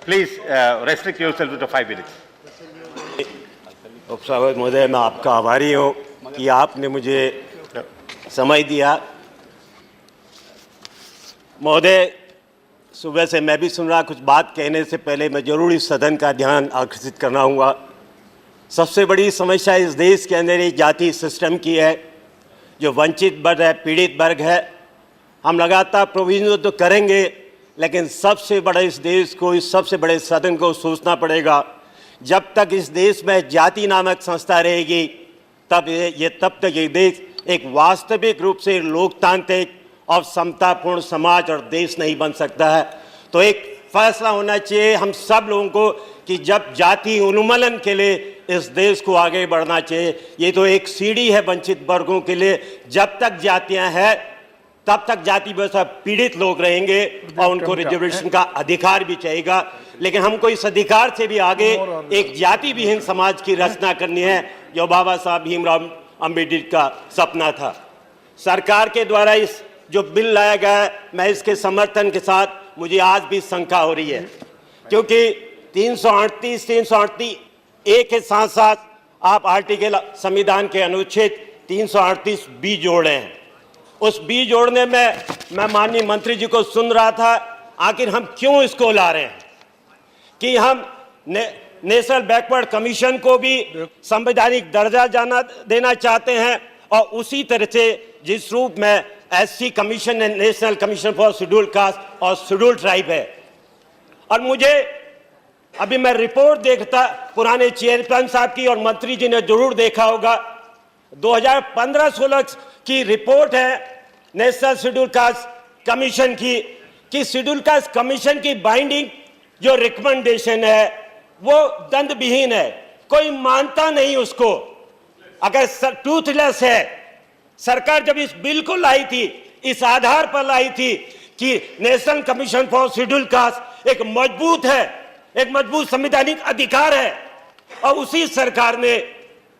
Please restrict yourself to 5 minutes. उपसभापति महोदय, मैं आपका आभारी हूँ कि आपने मुझे समय दिया। महोदय, सुबह से मैं भी सुन रहा, कुछ बात कहने से पहले मैं जरूर इस सदन का ध्यान आकर्षित करना हूँगा। सबसे बड़ी समस्या इस देश के अंदर एक जाति सिस्टम की है, जो वंचित वर्ग है, पीड़ित वर्ग है। हम लगातार प्रोविजन तो करेंगे, लेकिन सबसे बड़ा इस देश को, इस सबसे बड़े सदन को सोचना पड़ेगा, जब तक इस देश में जाति नामक संस्था रहेगी तब तक ये देश एक वास्तविक रूप से लोकतांत्रिक और समतापूर्ण समाज और देश नहीं बन सकता है। तो एक फैसला होना चाहिए हम सब लोगों को कि जब जाति उन्मूलन के लिए इस देश को आगे बढ़ना चाहिए। ये तो एक सीढ़ी है वंचित वर्गों के लिए। जब तक जातियां हैं तब तक जाति व्यवस्था पीड़ित लोग रहेंगे और उनको रिजर्वेशन का अधिकार भी चाहिएगा। लेकिन हमको इस अधिकार से भी आगे एक जाति विहीन समाज की रचना करनी है, जो बाबा साहब भीमराव अम्बेडकर का सपना था। सरकार के द्वारा इस जो बिल लाया गया है, मैं इसके समर्थन के साथ मुझे आज भी शंका हो रही है, क्योंकि 338 ए के साथ साथ आप आर्टिकल संविधान के अनुच्छेद 338 बी जोड़े हैं। उस बी जोड़ने में मैं माननीय मंत्री जी को सुन रहा था, आखिर हम क्यों इसको ला रहे हैं कि हम नेशनल बैकवर्ड कमीशन को भी संवैधानिक दर्जा देना चाहते हैं, और उसी तरह से जिस रूप में एससी कमीशन है, national commission for scheduled caste और शेड्यूल्ड ट्राइब है। और मुझे अभी मैं रिपोर्ट देखता, पुराने चेयरमैन साहब की, और मंत्री जी ने जरूर देखा होगा, 2015-16 की रिपोर्ट है नेशनल शेड्यूल कास्ट कमीशन की, कि शेड्यूल कास्ट कमीशन की बाइंडिंग जो रिकमेंडेशन है वो दंड विहीन है, कोई मानता नहीं उसको। अगर टूथलेस है, सरकार जब इस बिल को लाई थी इस आधार पर लाई थी कि national commission for schedule caste एक मजबूत है, एक मजबूत संवैधानिक अधिकार है, और उसी सरकार ने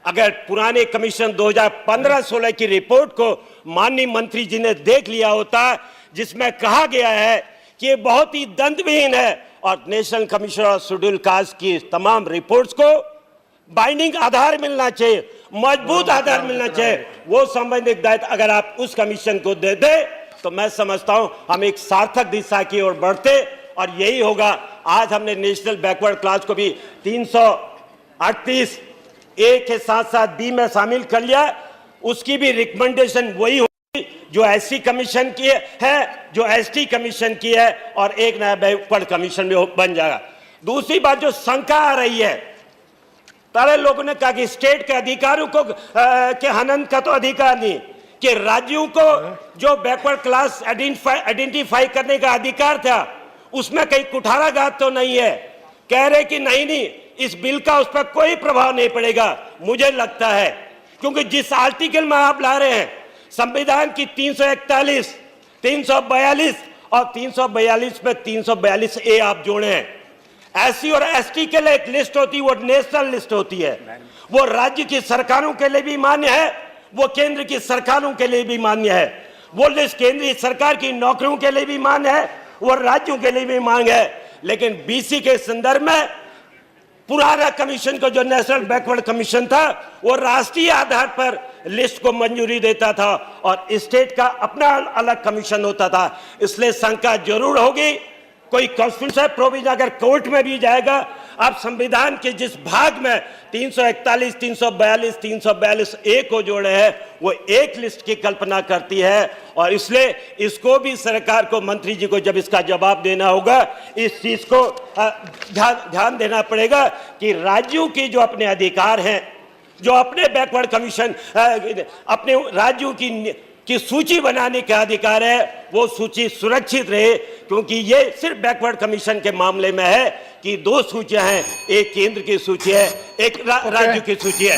अगर पुराने कमीशन 2015-16 की रिपोर्ट को माननीय मंत्री जी ने देख लिया होता, जिसमें कहा गया है कि ये बहुत ही दंडविहीन है, और national commission of schedule caste की तमाम रिपोर्ट्स को बाइंडिंग आधार मिलना चाहिए, मजबूत आधार मिलना चाहिए, वो संवैधानिक दायित्व अगर आप उस कमीशन को दे दे तो मैं समझता हूं हम एक सार्थक दिशा की ओर बढ़ते। और यही होगा, आज हमने नेशनल बैकवर्ड क्लास को भी 338 ए के साथ साथ बी में शामिल कर लिया। उसकी भी रिकमेंडेशन वही होगी जो एससी कमीशन की है, जो एसटी कमीशन की है, और एक नया बैकवर्ड कमीशन भी बन जाएगा। दूसरी बात जो शंका आ रही है, पहले लोगों ने कहा कि स्टेट के अधिकारों को के हनन का तो अधिकार नहीं, कि राज्यों को जो बैकवर्ड क्लास आइडेंटिफाई करने का अधिकार था उसमें कहीं कुठाराघात तो नहीं है। कह रहे कि नहीं, इस बिल का उस पर कोई प्रभाव नहीं पड़ेगा। मुझे लगता है क्योंकि जिस आर्टिकल में आप ला रहे हैं, संविधान की 341, 342 और 342 में 342 ए आप जोड़े हैं। एससी और एसटी के लिए एक लिस्ट होती है, वो नेशनल लिस्ट होती है, वो राज्य की सरकारों के लिए भी मान्य है, वो केंद्र की सरकारों के लिए भी मान्य है। वो लिस्ट केंद्रीय सरकार की नौकरियों के लिए भी मान्य है, वो राज्यों के लिए भी मांग है। लेकिन बीसी के संदर्भ में पुराना कमीशन को, जो नेशनल बैकवर्ड कमीशन था, वो राष्ट्रीय आधार पर लिस्ट को मंजूरी देता था और स्टेट का अपना अलग कमीशन होता था। इसलिए शंका जरूर होगी, कोई कॉन्स्टिट्यूशनल प्रोविजन अगर कोर्ट में भी जाएगा, आप संविधान के जिस भाग में 341, 342, 342 ए को जोड़े हैं, वो एक लिस्ट की कल्पना करती है। और इसलिए इसको भी सरकार को, मंत्री जी को जब इसका जवाब देना होगा, इस चीज को ध्यान देना पड़ेगा कि राज्यों की जो अपने अधिकार हैं, जो अपने बैकवर्ड कमीशन अपने राज्यों की सूची बनाने का अधिकार है, वो सूची सुरक्षित रहे। क्योंकि ये सिर्फ बैकवर्ड कमीशन के मामले में है कि 2 सूचियां हैं, एक केंद्र की सूची है, एक राज्य की सूची है।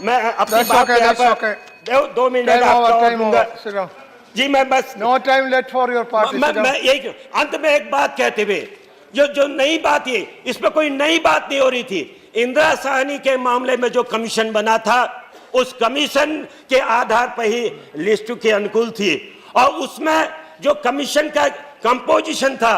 मैं अपनी बात पर 2 मिनट आपका जी, मैं बस no time late for your party. मैं एक अंत में एक बात कहते हुए, जो नई बात है, इसमें कोई नई बात नहीं हो रही थी। इंदिरा साहनी के मामले में जो कमीशन बना था, उस कमीशन के आधार पर ही लिस्ट के अनुकूल थी, और उसमें जो कमीशन का कंपोजिशन था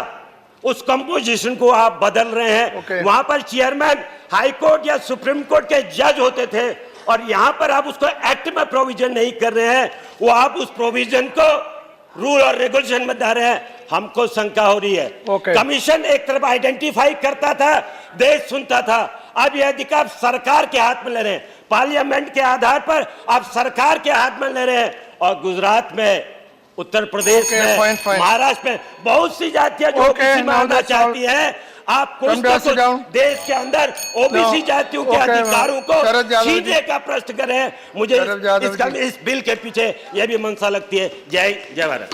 उस कंपोजिशन को आप बदल रहे हैं। Okay. वहां पर चेयरमैन हाई कोर्ट या सुप्रीम कोर्ट के जज होते थे और यहां पर आप उसको एक्ट में प्रोविजन नहीं कर रहे हैं, वो आप उस प्रोविजन को रूल और रेगुलेशन में ला रहे हैं। हमको शंका हो रही है। Okay. कमीशन एक तरफ आइडेंटिफाई करता था, देश सुनता था, अब यह अधिकार सरकार के हाथ में ले रहे हैं, पार्लियामेंट के आधार पर आप सरकार के हाथ में ले रहे हैं। और गुजरात में, उत्तर प्रदेश Okay, में, fine. महाराष्ट्र में बहुत सी जातियां जो Okay, ओबीसी में now आना that's चाहती all. हैं, आप कुछ Come down, sit down. देश के अंदर ओबीसी No. जातियों के Okay, अधिकारों को शरद यादव जी। छीनने का प्रश्न कर रहे हैं। मुझे शरद यादव इसका जी। इस बिल के पीछे यह भी मंशा लगती है। जय जय भारत।